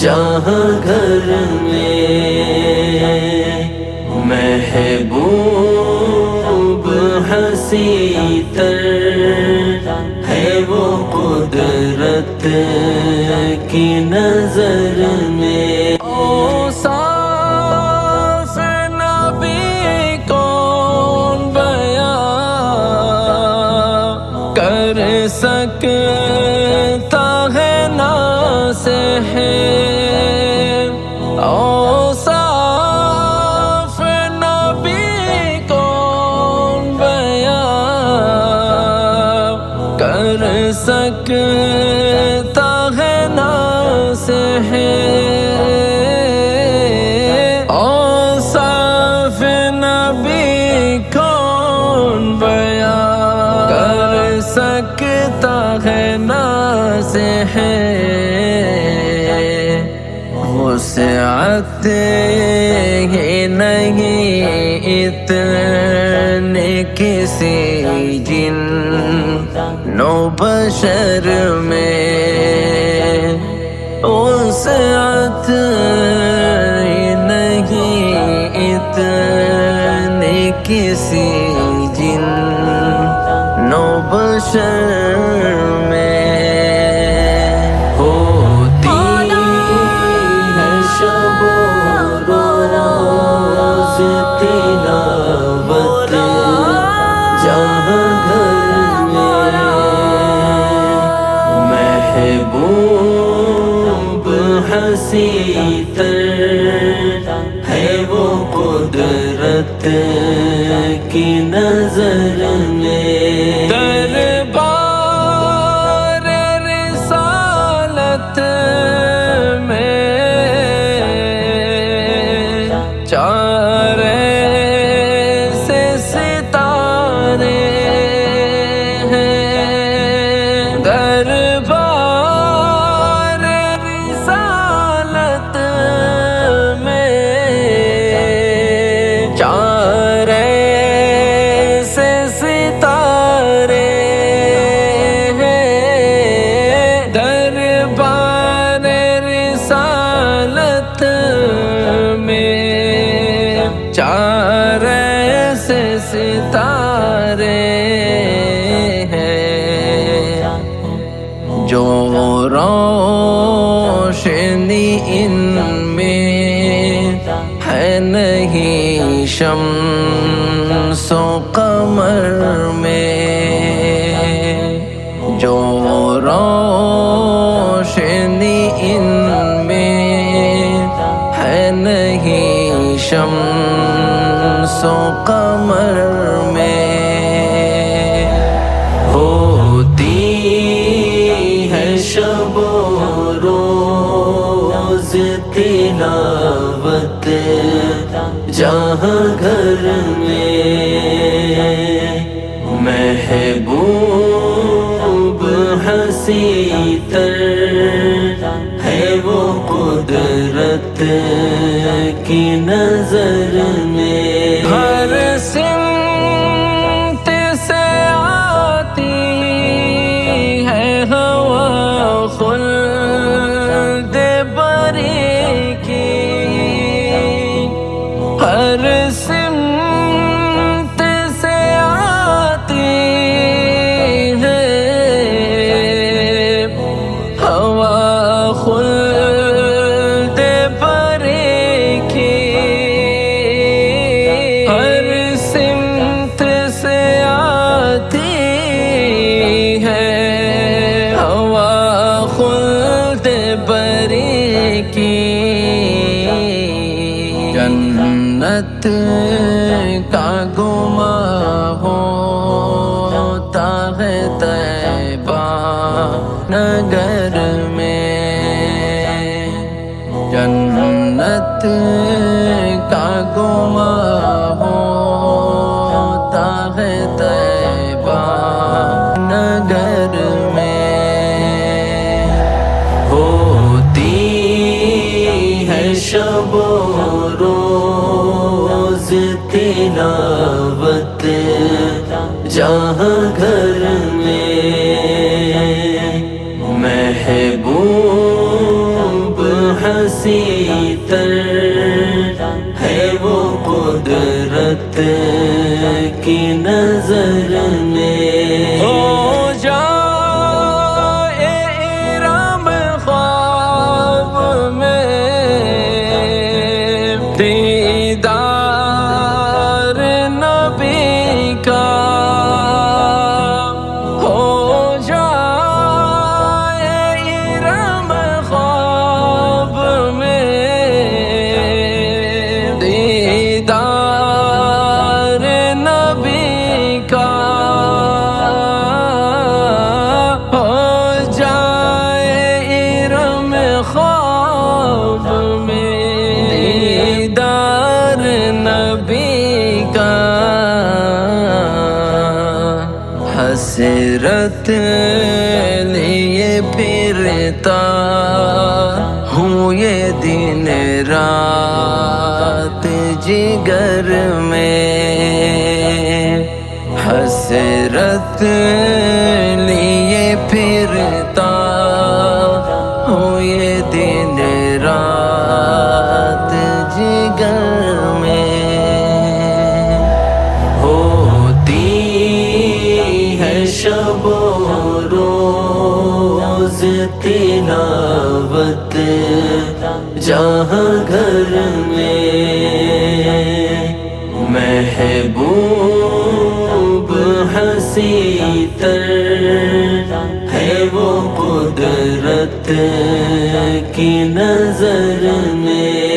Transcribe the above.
جہاں گھر میں محبوب ہنسی تر ہے وہ قدرت کی نظر میں۔ اوصاف نبی کون بیان کر سکتا ہے ناصح ہے؟ اوصاف نبی کون بیان کر سکتا ہے ناصح ہے؟ اوصاف نبی کون بیان کر سکتا ہے ناصح ہے؟ وسعت ہی نہیں اتنے کسی جن نو بشر میں، وسعت ہی نہیں اتنے کسی جن نو بشر میں۔ تلاوت جہاں گھر میں محبوب ہنسی تر ہے وہ قدرت کی نظر میں۔ دربار رسالت میں چارے سے ستارے ہیں، دربار رسالت میں چارے سے ستارے ہیں، دربار رسالت میں چار ایسے ستارے ہیں جو روشنی ان میں ہے نہیں شمس و قمر میں، جو روشنی ان میں ہے نہیں شمس و قمر میں، ہوتی ہے شب و روز تلاوت جہاں گھر میں محبوب ہنسی تر ہے وہ قدرت کی نظر میں۔ ہر سمت سے آتی ہے ہوا خلد بری کی، ہر سمت سے آتی ہے ہوا خلد بری کی، ہر سمت سے آتی ہے ہوا خلد بری کی۔ جنت کا گماں ہوتا ہے طیبہ نگر میں، جنت کا گماں ہوتا ہے طیبہ نگر میں، ہوتی ہے شب و روز تلاوت جہاں گھر میں محبوب تر ہے وہ قدرت کی نظر میں ہو جائے ارم خواب میں دیدار نبی کا ہو جائے ارم خواب میں دیدار نبی کا ہو جائے ارم خواب میں دیدار نبی کا حسرت لیے پھرتا ہوں یہ دن رات جگر میں حسرت لیے پھرتا ہوں یہ دن رات جگر میں ہوتی ہے شب و روز تلاوت جہاں گھر میں محبوب ہنسی تر ہے وہ قدرت کی نظر میں